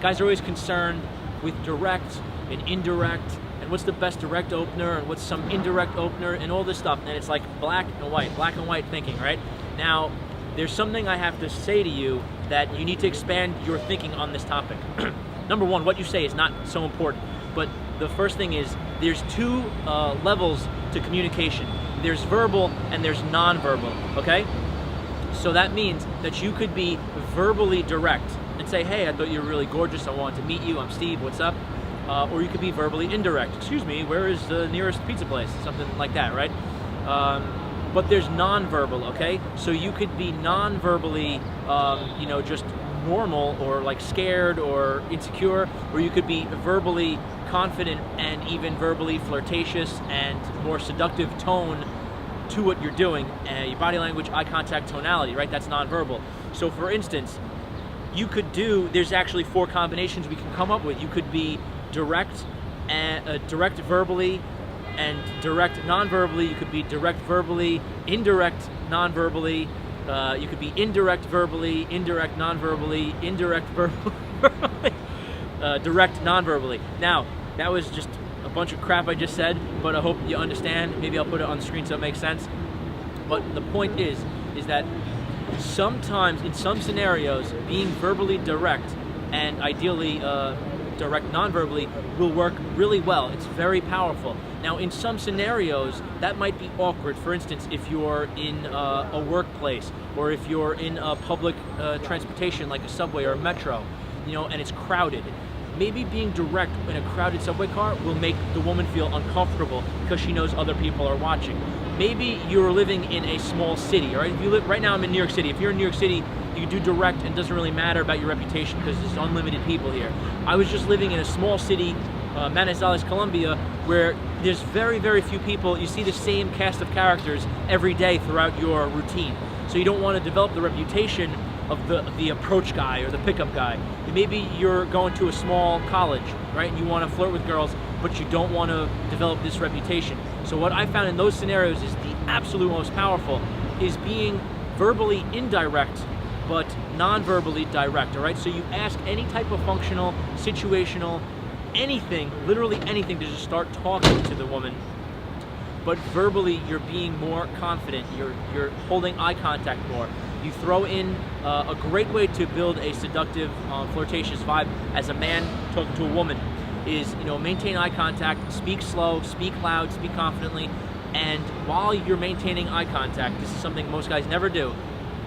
guys are always concerned with direct and indirect, and what's the best direct opener, and what's some indirect opener, and all this stuff, and it's like black and white thinking, right? Now, there's something I have to say to you that you need to expand your thinking on this topic. Number one, what you say is not so important, but the first thing is there's two levels to communication. There's verbal and there's non-verbal, okay? So that means that you could be verbally direct and say, hey, I thought you were really gorgeous, I wanted to meet you, I'm Steve, what's up? Or you could be verbally indirect. Excuse me, where is the nearest pizza place? Something like that, right? But there's non-verbal, okay? So you could be non-verbally, just normal or like scared or insecure, or you could be verbally confident and even verbally flirtatious and more seductive tone to what you're doing. Your body language, eye contact, tonality, right? That's non-verbal. So for instance, there's actually 4 combinations we can come up with. You could be direct verbally and direct non-verbally. You could be direct verbally, indirect non-verbally. You could be indirect verbally, indirect non-verbally, indirect verbally, direct non-verbally. Now, that was just a bunch of crap I just said, but I hope you understand. Maybe I'll put it on the screen so it makes sense. But the point is that sometimes, in some scenarios, being verbally direct and ideally direct non-verbally will work really well. It's very powerful. Now, in some scenarios, that might be awkward. For instance, if you're in a workplace, or if you're in a public transportation like a subway or a metro, and it's crowded. Maybe being direct in a crowded subway car will make the woman feel uncomfortable because she knows other people are watching. Maybe you're living in a small city, all right? If you live, right now I'm in New York City. If you're in New York City, you do direct and it doesn't really matter about your reputation because there's unlimited people here. I was just living in a small city, Manizales, Colombia, where there's very, very few people. You see the same cast of characters every day throughout your routine. So you don't want to develop the reputation of the approach guy or the pickup guy. Maybe you're going to a small college, right? And you want to flirt with girls, but you don't want to develop this reputation. So what I found in those scenarios is the absolute most powerful is being verbally indirect, but non-verbally direct, all right? So you ask any type of functional, situational, anything, literally anything, to just start talking to the woman. But verbally, you're being more confident. You're holding eye contact more. You throw in a great way to build a seductive, flirtatious vibe as a man talking to a woman is, maintain eye contact, speak slow, speak loud, speak confidently, and while you're maintaining eye contact, this is something most guys never do,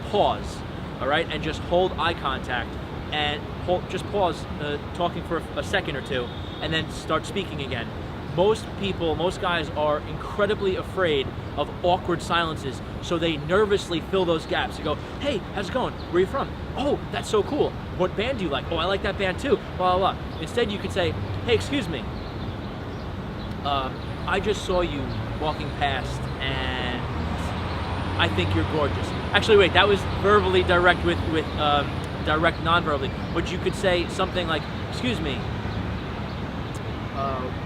pause, all right, and just hold eye contact, and just pause talking for a second or two, and then start speaking again. Most guys are incredibly afraid of awkward silences, so they nervously fill those gaps. You go, hey, how's it going? Where are you from? Oh, that's so cool. What band do you like? Oh, I like that band too. Blah, blah, blah. Instead, you could say, hey, excuse me. I just saw you walking past, and I think you're gorgeous. Actually, wait, that was verbally direct with direct non-verbally. But you could say something like, excuse me,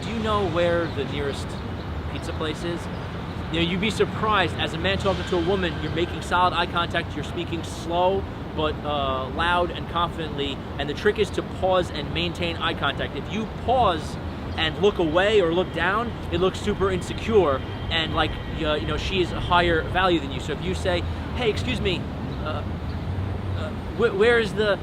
do you know where the nearest pizza place is? You'd be surprised, as a man talking to a woman, you're making solid eye contact, you're speaking slow, but loud and confidently, and the trick is to pause and maintain eye contact. If you pause and look away or look down, it looks super insecure, and like, she is a higher value than you. So if you say, hey, excuse me, where is the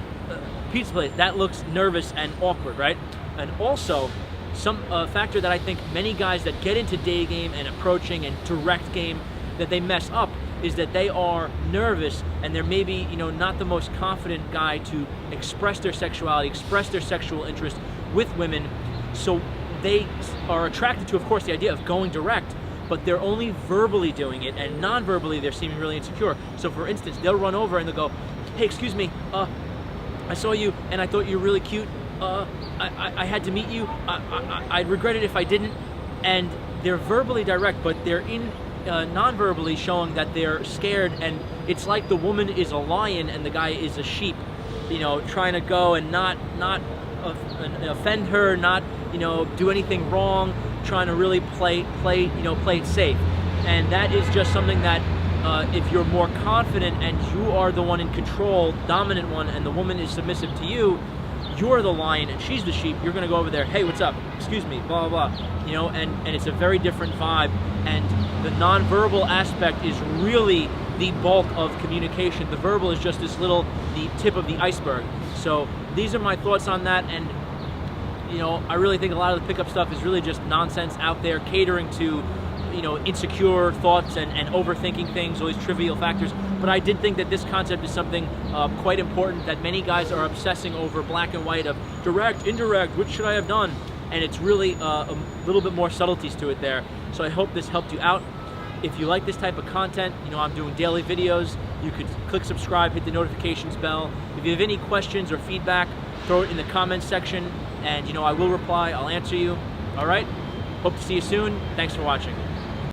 pizza place? That looks nervous and awkward, right? And also, some factor that I think many guys that get into day game and approaching and direct game that they mess up is that they are nervous and they're maybe not the most confident guy to express their sexuality, express their sexual interest with women. So they are attracted to, of course, the idea of going direct, but they're only verbally doing it, and non-verbally they're seeming really insecure. So for instance, they'll run over and they'll go, hey, excuse me, I saw you and I thought you were really cute. I had to meet you. I'd regret it if I didn't. And they're verbally direct, but they're non-verbally showing that they're scared, and it's like the woman is a lion and the guy is a sheep, trying to go and not offend her, not do anything wrong, trying to really play it safe. And that is just something that if you're more confident and you are the one in control, dominant one, and the woman is submissive to you, you're the lion and she's the sheep, you're gonna go over there, hey, what's up? Excuse me, blah, blah, blah. You know, and it's a very different vibe. And the nonverbal aspect is really the bulk of communication. The verbal is just the tip of the iceberg. So these are my thoughts on that. And you know, I really think a lot of the pickup stuff is really just nonsense out there, catering to, you know, insecure thoughts and overthinking things, all these trivial factors. But I did think that this concept is something quite important, that many guys are obsessing over black and white of direct, indirect, which should I have done? And it's really a little bit more subtleties to it there. So I hope this helped you out. If you like this type of content, you know, I'm doing daily videos. You could click subscribe, hit the notifications bell. If you have any questions or feedback, throw it in the comments section, and you know, I will reply, I'll answer you. All right? Hope to see you soon. Thanks for watching.